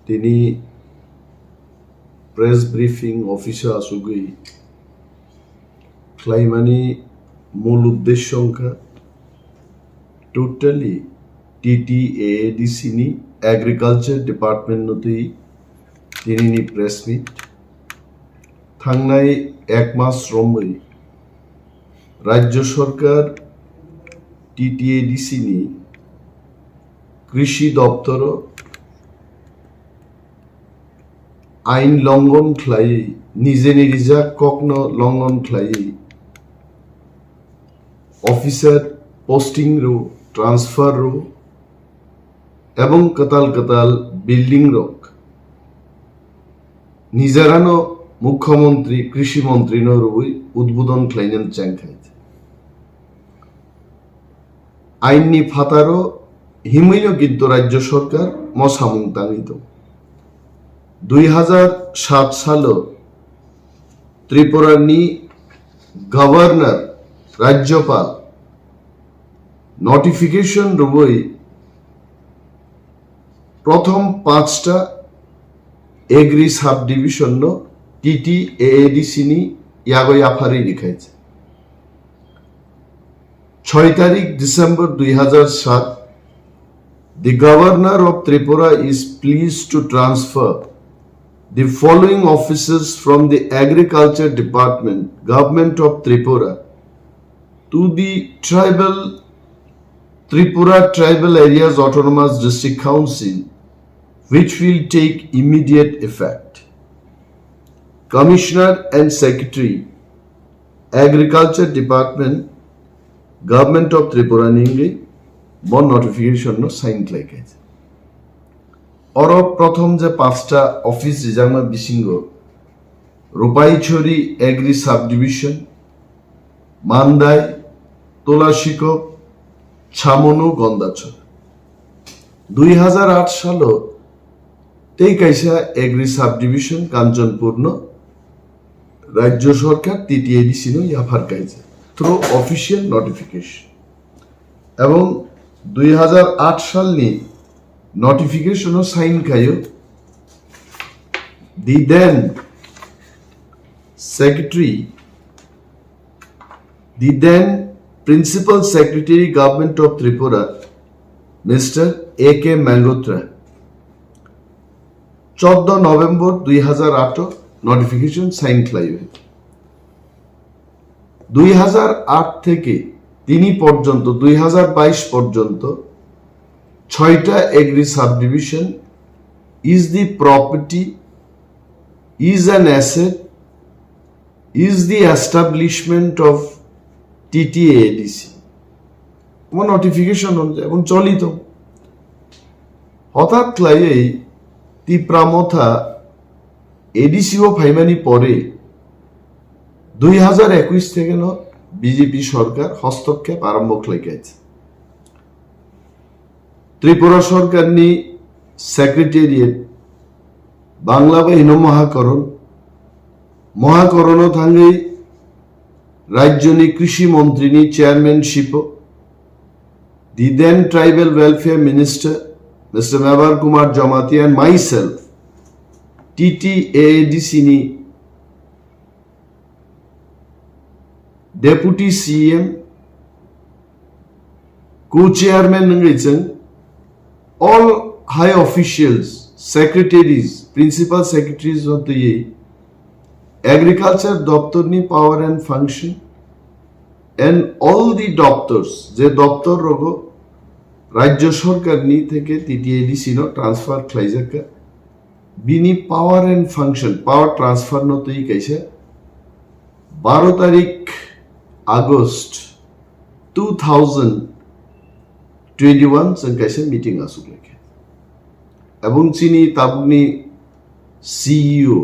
তিনি press briefing অফিসে আসুগই খ্লাইমানি মূল উদ্দেশ্য সংখ্যা totally TTAADC ni Agriculture Department নতি তিনি প্রেস মিট থাংনাই এক মাস রমই রাজ্য সরকার TTADC ni কৃষি দপ্তর আইন লঙ্ঘন খ্লাই নিজে নিজা কখন লঙ্ঘন খ্লাই অফিসার পোস্টিং রো ট্রান্সফার রো এবং কতাল বিল্ডিং রক নিজেরানো মুখ্যমন্ত্রী কৃষি মন্ত্রী নরুই উদ্বোধন খ্লাইনেন চ্যাংখাই আইননি ফাতারো হিমইনো কিন্তু রাজ্য সরকার মসামুং তাঙিত 2007 সালে ত্রিপুরার নি গভর্নর রাজ্যপাল নোটিফিকেশন রুবই প্রথম 5টা agri sub division TTAADC ni ইয়াফারি লিখাইছে 6 তারিখ December 2007 The Governor of Tripura is pleased to transfer the following officers from the Agriculture Department, Government of Tripura, to the Tripura Tribal Areas Autonomous District Council, which will take immediate effect. Commissioner and Secretary, Agriculture Department, Government of Tripura Ningi, one notification no sign like it. और प्रथम जे 5টা office রিজার্মা বিসিঙ্গ Rupaichhari agri sub division মান্দাই তোলাশিকো ছামনু গন্দাছর 2008 সালে তেই কাইসা এগ্রি সাব ডিভিশন কাঞ্চনপূর্ণ রাজ্য সরকার TTADC নো ইয়াফার কাইছে থ্রু অফিশিয়াল নোটিফিকেশন এবং 2008 সাল নি notification of sign kayo the then principal secretary government of Tripura Mr. AK Mangotra 14 November 2008 notification sign খাইবে 2008 থেকে তিনি পর্যন্ত 2022 পর্যন্ত 6টা agri subdivision is the property, is an asset, is the establishment of TTAADC আমার নোটিফিকেশন এবং চলিত হঠাৎ লাই তিপ্রামথা এডিসিও ফাইমানি পরে 2021 থেকে বিজেপি সরকার হস্তক্ষেপ আরম্ভ খাইছে ত্রিপুরা সরকার নি সেক্রেটারিয়েট বাংলা বা হিনো মহাকরণ থাঙ্গি রাজ্য নি কৃষি মন্ত্রী নি chairmanship the then tribal welfare minister mister Mebar Kumar Jamati and myself TTAADC ni Deputy CM co-chairman nangaichen all high officials, secretaries, principal secretaries of the agriculture doptor ni power and function and all the doctors je doptor rogo rajyo sarkar ni theke TTADC no transfer khlaijaka bini power and function power transfer no tei kaise 12 তারিখ August 2021 संकाइसे meeting आसुगलेखे এবং চিনি তাবুনি CEO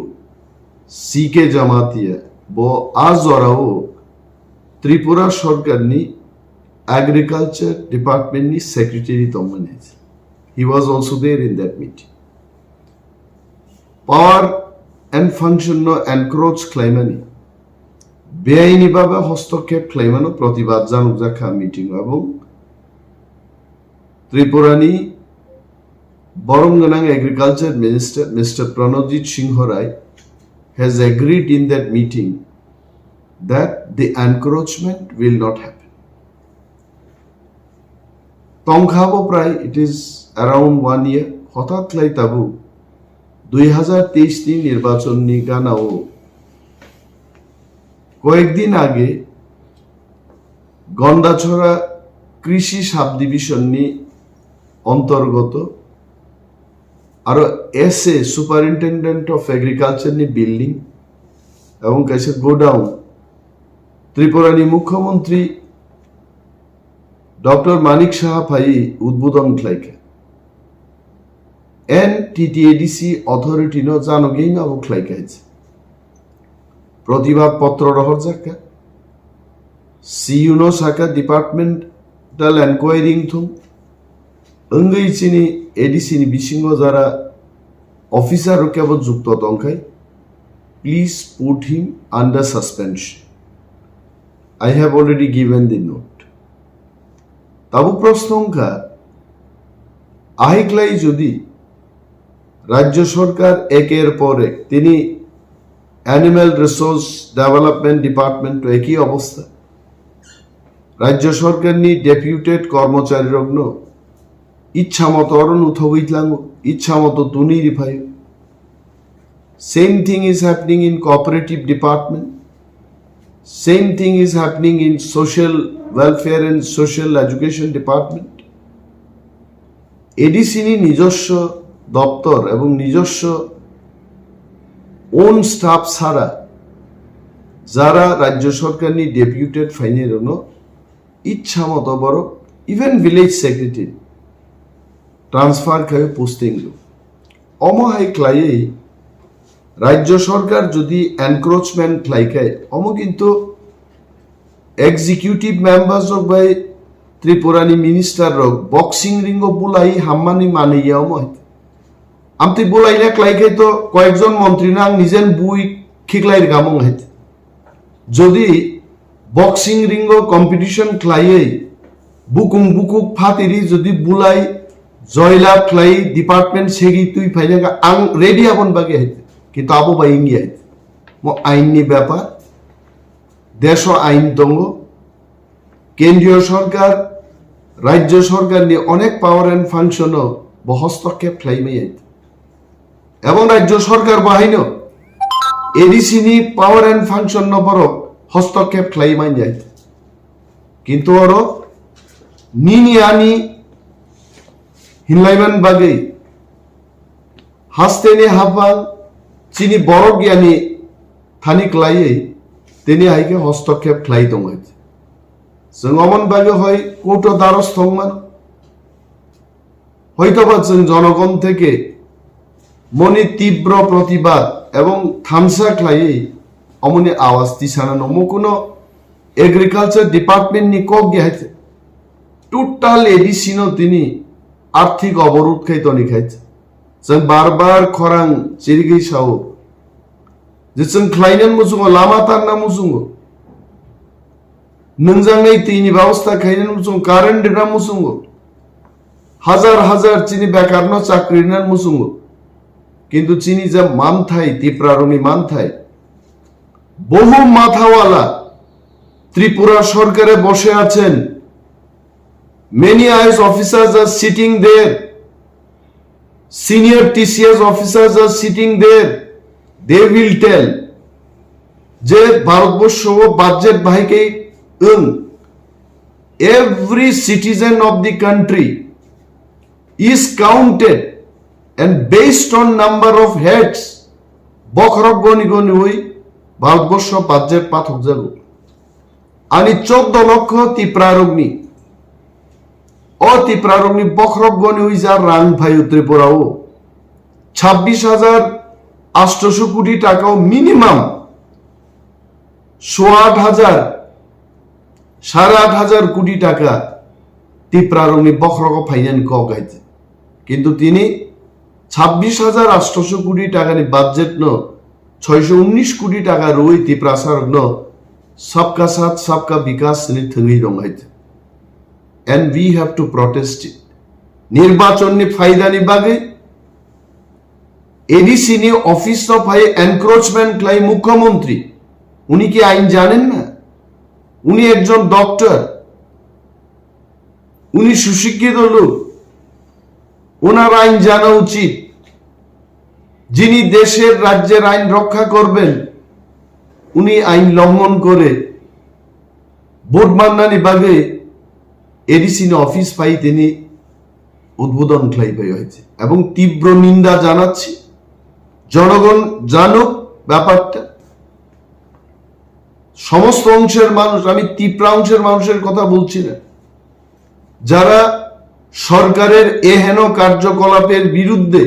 C K Jamatia बो आज औराओ त्रिपुरा सरकार नि agriculture department नि secretary तमनेज he was also there in that meeting power and function no encroach claimani বেআইনি ভাবে হস্তক্ষেপ ক্লেমানো প্রতিবাদ জানুক জাখা মিটিং এবং ত্রিপুরানি Boronganang Agriculture Minister Mr. Pranajit Singh Rai has agreed in that meeting that the encroachment will not happen. Tongkhabo pray it is around 1 year. Hotat lai tabu 2023 নির্বাচন নিয়ে গানাও কয়েকদিন আগে গন্ডাছড়া কৃষি সাব ডিভিশন নি অন্তর্গত আর এসএ সুপারিনটেন্ডেন্ট অফ এগ্রিকালচার নি building এবং কাছে গোডাউন ত্রিপুরানি মুখ্যমন্ত্রী ডক্টর মানিক সাহা ভাই উদ্বোধন Khwlaikha and TTADC authority no জানগেই না Khwlaikha প্রতিবাদ পত্র রহর জাকা সিইউনো সাকা ডিপার্টমেন্টাল এনকোয়ারিং থুম অঙ্গই চিনি এডিসি নি বিসিঙ্গ যারা অফিসার কেবল যুক্ত তংখাই please put him under suspension I have already given the note. তাবু প্রশ্নঙ্কা আহিকলাই যদি রাজ্য সরকার একের পর এক তিনি অ্যানিম্যাল রিসোর্স ডেভেলপমেন্ট ডিপার্টমেন্ট একই অবস্থা রাজ্য সরকার নি ডেপুটেড কর্মচারী রগ্ন ইচ্ছা মতো অরণ উথবইতলাং ইচ্ছা মতো তুনি রিফাই same thing is happening in cooperative department Same thing is happening in social welfare and social education department. ADC ni নিজস্ব দপ্তর এবং নিজস্ব ওন স্টাফ ছাড়া যারা রাজ্য সরকার নি ডেপুটেড ফাইনের ইচ্ছা মতো বড় ইভেন ভিলেজ সেক্রেটারি ট্রান্সফার খায় পোস্টিং অমহাই ক্লাই রাজ্য সরকার যদি এনক্রোচমেন্ট Khwlaikha অম কিন্তু এক্সিকিউটিভ মেম্বার্স অফ বাই ত্রিপুরানি মিনিস্টার রক বক্সিং রিঙ্গ বুলাই হাম্মানি মানিয়া অময় আমতি বুলাই না Khwlaikha তো কয়েকজন মন্ত্রী না নিজেন বুই খিকলাইর গামং হাইত যদি বক্সিং রিঙ্গ কম্পিটিশন Khwlaikha বুকুং বুকুক ফাতিরি যদি বুলাই জয়লাভ Khwlaikha ডিপার্টমেন্ট সেগি তুই ফাইনাকা আং রেডি আপন বাগে হাইত কিন্তু আবু বা ইঙ্গিয়াই আইননি ব্যাপার দেশ আইন দঙ্গ কেন্দ্রীয় সরকার রাজ্য সরকার নিয়ে অনেক পাওয়ার এন্ড ফাংশন হস্তক্ষেপ Khwlaikha এবং রাজ্য সরকার বাহিনী এডিসি নি পাওয়ার এন্ড ফাংশন বড় হস্তক্ষেপ Khwlaikha যাই কিন্তু ওর নিনি আনি হিনলাইমান বাগে হাসতেনে হাফাল চিনি বড় জ্ঞানী থানি Khwlaikha তিনি আইকে হস্তক্ষেপ Khwlaikha দङ जों অমন বাগে হয় কোর্ট দ্বারস্থ হংমান হয়তোবা जों জনগণ থেকে মনে তীব্র প্রতিবাদ এবং থামসা Khwlaikha অমনি আওয়াজ দিছানো মকুনো এগ্রিকালচার ডিপার্টমেন্ট নি কক গিয়াছে টোটাল এডিসিনো তিনি আর্থিক অবরোধ খাইতনি খাইছে जों बार-बार खरां चिरिगै सावो जे जों Khwlaikha मुजुङो लामा तारना मुजुङो नोंजांनै दैनि ব্যবস্থা খাইना मुजुङो कारेन्ट दिना मुजुङो হাজার হাজার চিনি বেকারনো চাকরি না মুजुङो কিন্তু চিনি যে মানথাই ত্রিপুরারনি মানথাই বহু মাথাওয়ালা ত্রিপুরা সরকারে বসে আছেন many IAS officers are sitting there. Senior TCS officers are sitting there. They will tell যে ভারতবর্ষ বাজেট ভাইকে every citizen of the country is counted and based on number of heads বখরক গনি গনি হই ভারতবর্ষ বাজেট পাঠক যাব আনি 14 লক্ষ ত্রিপুরারগ্নি ত্রিপুরারগ্নি বখরক গনি হই যা রাং ভাই ত্রিপুরাও 26,800 কোটি টাকাও মিনিমাম 8,500 কোটি টাকা ত্রিপুরারগ্নি বখরক ফাইনান কক গাইতে কিন্তু তিনি 26,800 কোটি টাকা নি বাজেট ন 619 কোটি টাকা রই ত্রিপ্রাসারক ন सबका साथ सबका विकास नि थंगै दंगाइते and we have to protest it নির্বাচন নি ফায়দা নি বাগে এডিসি নি অফিস অফ হাই এনক্রোচমেন্ট ক্লাই মুখ্যমন্ত্রী উনি কি আইন জানেন না উনি একজন ডক্টর উনি সুশিক্ষিত লোক ওনার আইন জানা উচিত যিনি দেশের রাজ্যের আইন রক্ষা করবেন উনি আইন লঙ্ঘন করে ভোট মান্নানি বাগে এডিসি অফিস পাই তিনি উদ্বোধন খ্লাই পাই হয়েছে এবং তীব্র নিন্দা জানাচ্ছি জনগণ জানুক ব্যাপারটা সমস্ত অংশের মানুষ আমি ত্রিপুরা অংশের মানুষের কথা বলছি না যারা সরকারের এহেন কার্যকলাপের বিরুদ্ধে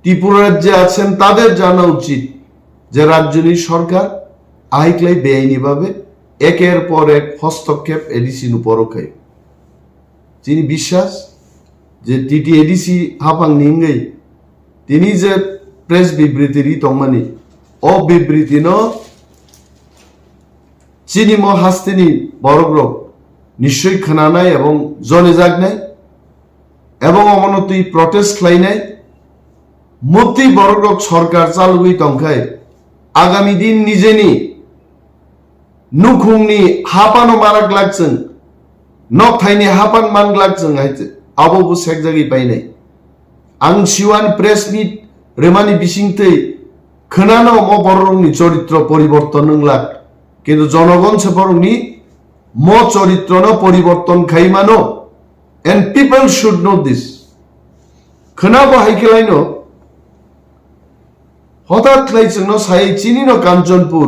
ত্রিপুরা রাজ্যে আছেন তাদের জানা উচিত যে রাজ্যনী সরকার আইক্লাই বেআইনিভাবে একের পর এক হস্তক্ষেপ এডিসি উপরখায় তিনি বিশ্বাস যে টিটি এডিসি হাপাং নিঙ্গাই তিনি যে প্রেস বিবৃতির তমানি অবিবৃতি ন চিনি ম হাস্তিনি বরগ্রহ নিশ্চয়ই খানানাই এবং জনে জাগনাই এবং অমনতই প্রটেস্ট খাইনাই মতি বরগ্রহ সরকার চালুই তংখায় আগামী দিন নিজেনি নুখুংনি হাপানো মারাক লাগছেন নক থাইনি হাপান মান লাগছেন হাইতে আবু সেক জাগি পাইনাই আং সিওয়ান প্রেস মিট রেমানি বিসিংতে খনানো ম বরংনি চরিত্র পরিবর্তন লাগ কিন্তু জনগণ সে বরংনি ম চরিত্র ন পরিবর্তন খাইমানো and people should know this খনাবো হাইকেলাইনো হঠাৎ লাইছেন ন সাই চিনি ন কাঞ্চনপুর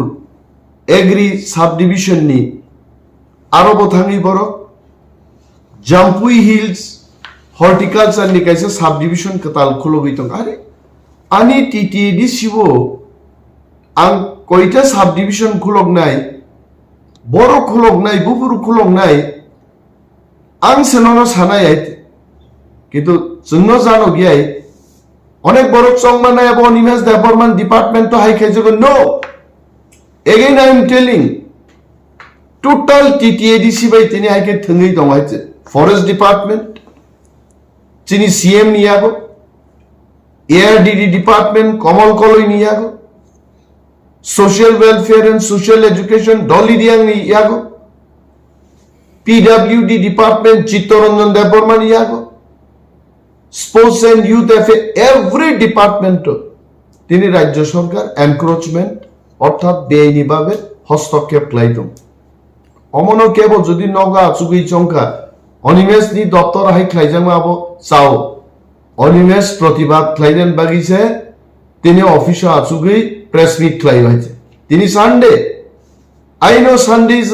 এগ্রি সাব ডিভিশন নি আরো বথাঙ্গি বড় জাম্পুই হিলস হর্টিকালচার নি কাইছে সাব ডিভিশন কতাল খুলবই তং আরে আনি টিটিডি শিবো আং কয়টা সাব ডিভিশন খুলক নাই বড় খুলক নাই বুপুর খুলক নাই আং সেননো সানাই আইতে কিন্তু জন্য জানো গিয়াই অনেক বড় চংমানা এবং অনিমেষ দেববর্মান ডিপার্টমেন্ট তো হাই খাইছে no again I am telling total TTADC by tini haike thungi dongaiche forest department chini CM niyago ARDD department Kamal Koloi niyago social welfare and social education Dolly Diang niyago PWD department Chittoranjan Debbarma niyago sports and youth affairs every department tini rajya sarkar encroachment অর্থাৎ বেআইনিভাবে হস্তক্ষেপ লাইতম অমন কেবল যদি নগা চুগি চংকা অনিমেষ নি দপ্তর high খাইজাম আবো চাও অনিমেষ প্রতিবাদ খাইলেন বাগিছে তিনি অফিসে আচুগি প্রেস মিট খাই হয়েছে তিনি Sunday I know Sunday is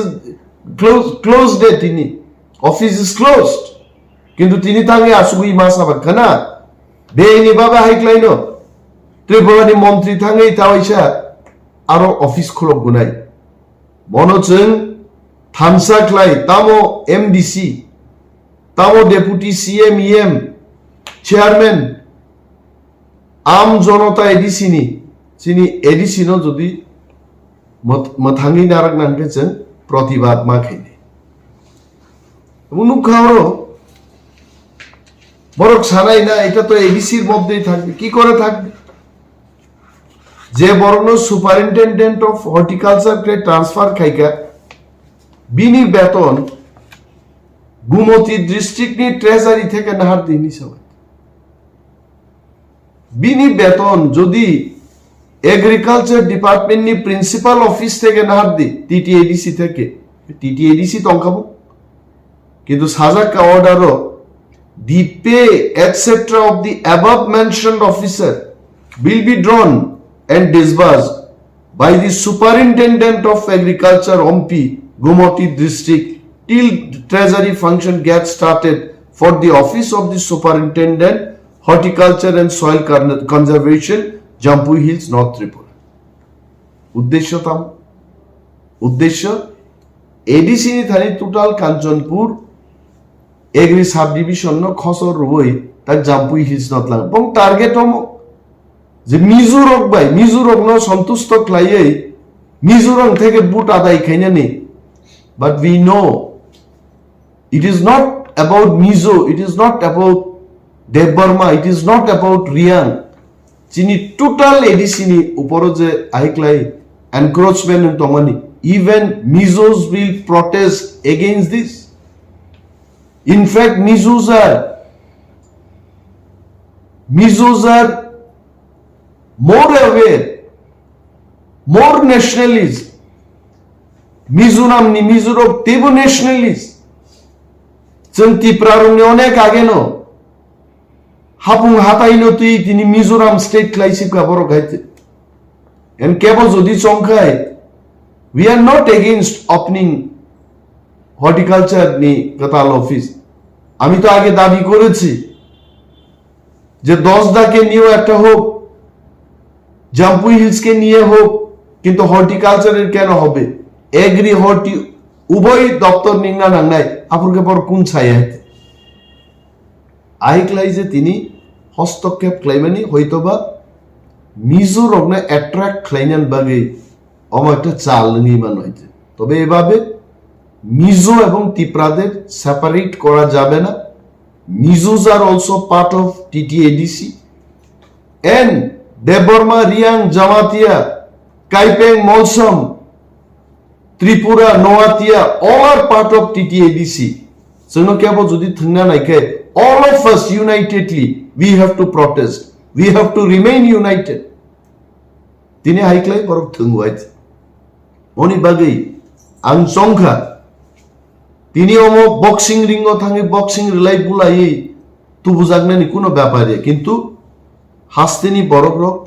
close day তিনি অফিস ইজ ক্লোজড কিন্তু তিনি তাঙ্গে আচুগি মাস আবার খানা বেআইনিভাবে হাই খাইনো ত্রিপুরানি মন্ত্রী থাঙ্গেই তাওয়াইছা আরো অফিস খুলক গুনাই মনোচং থামসা ক্লাই তামো এমডিসি তামো ডেপুটি সিএম ইএম চেয়ারম্যান আম জনতা এডিসি নি চিনি এডিসি ন যদি মথাঙ্গি নারাক নানকেছেন প্রতিবাদ মা খাইনে মুনুক খাওয়ারও বরক সানাই না এটা তো এডিসির মধ্যেই থাকবে কি করে থাকবে যে বর্ণ সুপারিনটেন্ডেন্ট অফ হর্টিকালচার কে ট্রান্সফার খাইকা বিনি বেতন গুমতি ডিস্ট্রিক্ট নি ট্রেজারি থেকে নাহার দিনি সবাই বিনি বেতন যদি এগ্রিকালচার ডিপার্টমেন্ট নি প্রিন্সিপাল অফিস থেকে নাহার দি টিটিএডিসি থেকে টিটিএডিসি তংকাবো কিন্তু সাজাকা অর্ডারও the pay etcetera of the above mentioned officer will be drawn and disbursed by the Superintendent of Agriculture OMP Gumoti District till treasury function gets started for the office of the Superintendent Horticulture and Soil Conservation Jampui Hills North Tripura উদ্দেশ্য ADC নি থানি total Kanchanpur agri sub division ন খসর রই তার Jampui hills not লাগ এবং target হম যে মিজোরক বাই মিজোরক ন সন্তুষ্ট ক্লাইয়ে মিজোরং থেকে বুট আদায় খাইনা নে but we know it is not about Mizo, it is not about Debbarma, it is not about Riang. Chini total edisini uporo je aiklai encroachment in tomani. Even Mizos will protest against this. In fact, Mizos are more aware, more nationalist. Mizoram ni Mizorok tebo nationalist. Cem Tiprarung onek age no. Hapung hatai no tui tini Mizoram state klaisip ka boro gaite. And kebo jodi chongkai, we are not against opening horticulture ni gatal office. আমি তো আগে দাবি করেছি যে 10 দাকে নিয়েও একটা হোক, জাম্পুই হিলসকে নিয়ে হোক, কিন্তু হর্টিকালচারের কেন হবে? এগ্রি হর্টি উভয় দপ্তর নিংনা নাংনাই আপুরকে পর কোন ছায়া আইকলাই যে তিনি হস্তক্ষেপ ক্লাইমানি হয়তোবা মিজোরামে অ্যাট্রাক্ট ক্লাইনান বাগে একটা চাল নির্মাণ হয়েছে। তবে এভাবে মিজো এবং ত্রিপুরাদের সেপারেট করা যাবে না। Mizos are also part of TTADC and Debbarma, Reang, Jamatia, Kaipeng, Molsom, Tripura, Noatia, all are part of TTADC. Sono kebo jodi thungna naike, all of us unitedly we have to protest. We have to remain united. Tini haiklai borok thungwait. Oni bagai ang songkha. Tini omo boxing ringo thangi boxing relay bulai tu bujagna ni kuno byapare, kintu hasteni borok rok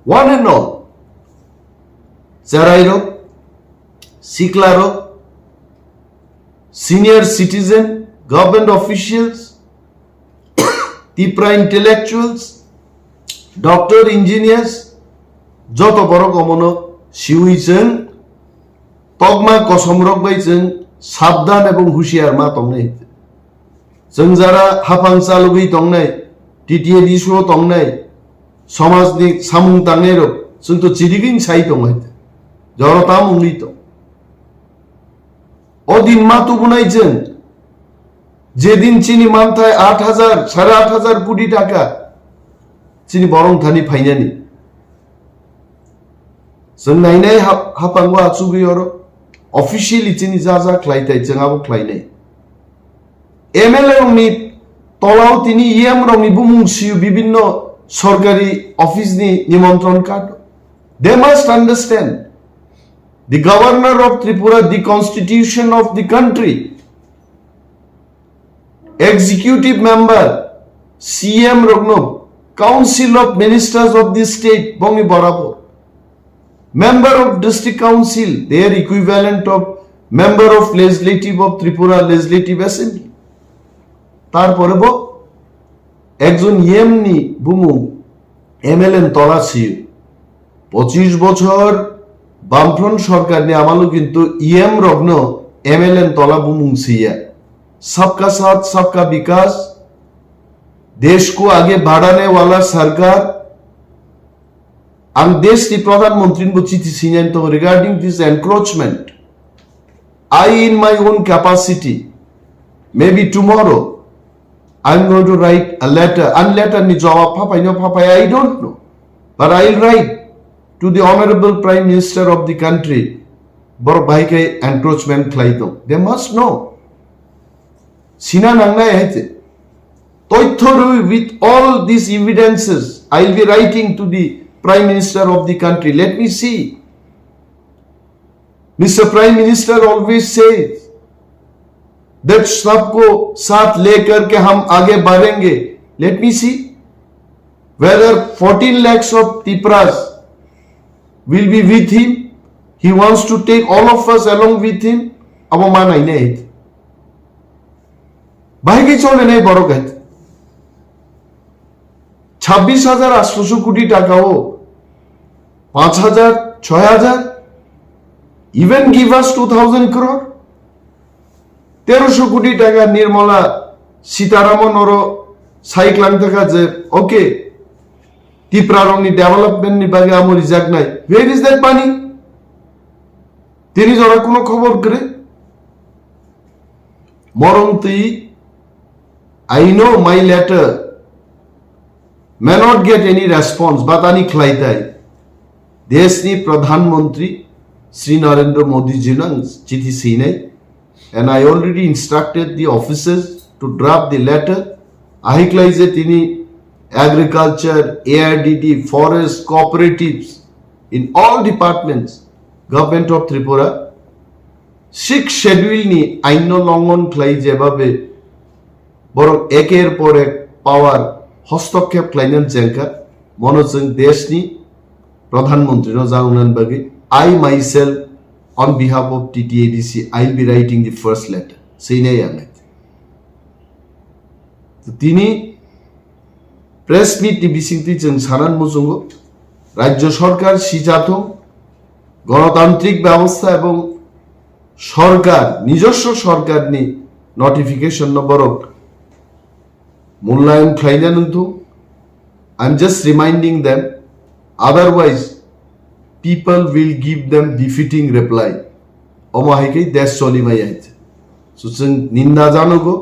one and all. Charai rok, Siklaro, senior citizen, government officials, Tipra intellectuals, doctor, engineers, joto boro komono siuichen, togma kosomrok baichen, sabdan ebong husiar ma tongnai. Jeng jara hapang chalugui tongnai, TTAD show tongnai, somajni samung tangnai rok, jeng to chiriging sai tongnai. Jorotam ungli tong. ওদিন মাতু বুনাইছেন যেদিন চিনি মান্থায় 8,000 8,500 কোটি টাকা চিনি বরং Thani ফাইনানি जों नायनाय हापांगो आचुबियरो অফিসিয়ালি চিনি যা যা খ্লাইতাই जोंआबो ख्लाइनाय एमएलए रंनि तलाव তিনি ইএম রংনি বুমুংসিউ বিভিন্ন সরকারি অফিসনি নিমন্ত্রণ কার্ড দে must understand the governor of Tripura, the constitution of the country, executive member, CM Rogno, council of ministers of the state, Bongi Barabo, member of district council, their equivalent of member of legislative of Tripura legislative assembly. তারপরে বো একজন ইএমনি বুমু এমএলএন তলা ছিল 25 বছর বামফ্রন্ট সরকার ने আমালো কিন্তু EM রগ্ন এমএলএন তলা বুমুংসিয়া सबका साथ सबका विकास देश को आगे बढ़ाने वाला सरकार ang देश की प्रधानमंत्री को चिठी सिनाइन तो regarding this encroachment I in my own capacity maybe tomorrow I'm going to write a letter and letter ni jawab papai no papai I don't know but I'll write to the honorable prime minister of the country bor bhaike encroachment khlaito they must know sina nangnai haite toithoro with all these evidences I'll be writing to the prime minister of the country let me see Mr prime minister always says that sabko sath lekar ke hum aage badhenge let me see whether 14 lakhs of Tipras will be with him he wants to take all of us along with him abo manai nei bhaige chole nei boro gat 26,800 কোটি টাকাও 5,000 6,000 even give us 2,000 crore 1300 কোটি টাকা নির্মলা সীতারামন ওর সাইক্লাং থাকা যে ওকে Tiprarongni development ni bage amor rijak nai where is that money tini jora kono khobor kore morong tui I know my letter may not get any response, but ani khlaitai desni pradhan mantri Sri Narendra Modi ji nang chithi sinai, and I already instructed the officers to draft the letter. Ahi khlaise tini agriculture, ARDD, forest, cooperatives, in all departments, government of Tripura, 6 schedule ni aino longon khlai jebabe borok eker por ek power hostokkhep khlainan jengka monojeng deshni pradhan mantri no jaunan bagi. I myself, on behalf of TTADC, I'll be writing the first letter. Sinai angat. Tini press meet ni bisingti jeng sanan mujungo রাজ্য সরকার সিজাত গণতান্ত্রিক ব্যবস্থা এবং সরকার নিজস্ব সরকার নি notification নম্বরক মূল্যায়ন খাইনানন্তু I am just reminding them, otherwise people will give them defeating reply অমাহিকেই দেশ চলিমাই আইছে। সো जों নিন্দা জানাগো,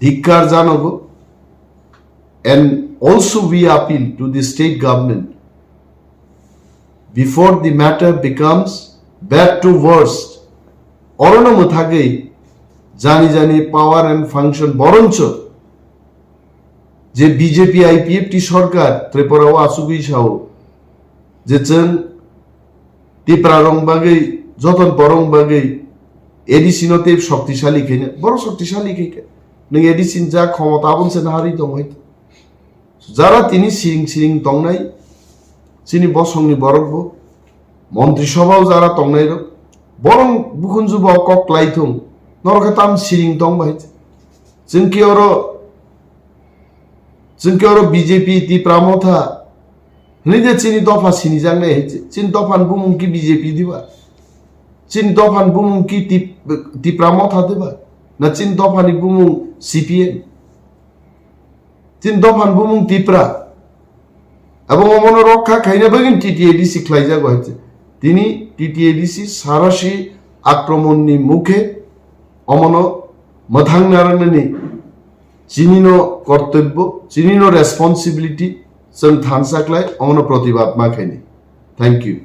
ধিক্কার জানাগো, and also we appeal to the state government before the matter becomes bad to worst. অরণ্য থাকেই জানি জানি পাওয়ার অ্যান্ড ফাংশন বরঞ্চ যে বিজেপি আইপিএফটি সরকার ত্রিপুরা ও আসুগুই সাহ যে চেন ত্রিপুরা রং বাগৈ যতন বরং বাগৈ এডিসিনতে শক্তিশালী খেয়ে বড় শক্তিশালী খেয়ে নों এডিসিন যা ক্ষমতা বলছে না হারি দং হয়তো যারা তিনি সিরিং সিরিং দংনাই চিনি বসংনি বরকবো মন্ত্রিসভাও যারা তংনাই রক বরং বুকুনজুব ককলাইথং নরকে তাম সিরিং দং বাহিছে जोंके और बीजेपी ত্রিপুরা মথা নিদে চিনি দফা সিনি জাংনাই হইছে চিনি দফান বুমুং কি বিজেপি দিবা চিনি দফান বুমুং কি ত্রিপুরা মথা দিবা না চিনি দফানি বুমুং সিপিএম চিনি দফান বুমুং ত্রিপুরা এবং অমন রক্ষা খাইনা বেগিন টিটিএডিসি খ্লাইজা গহছে তিনি টিটিএডিসি সারাসি আক্রমণনি মুখে অমন মথাং নারায়ণনি চিনিনো কর্তব্য চিনিনো রেসপন্সিবিলিটি जों थानसाख्लाय अमन प्रतिबाद माखायनि। Thank you.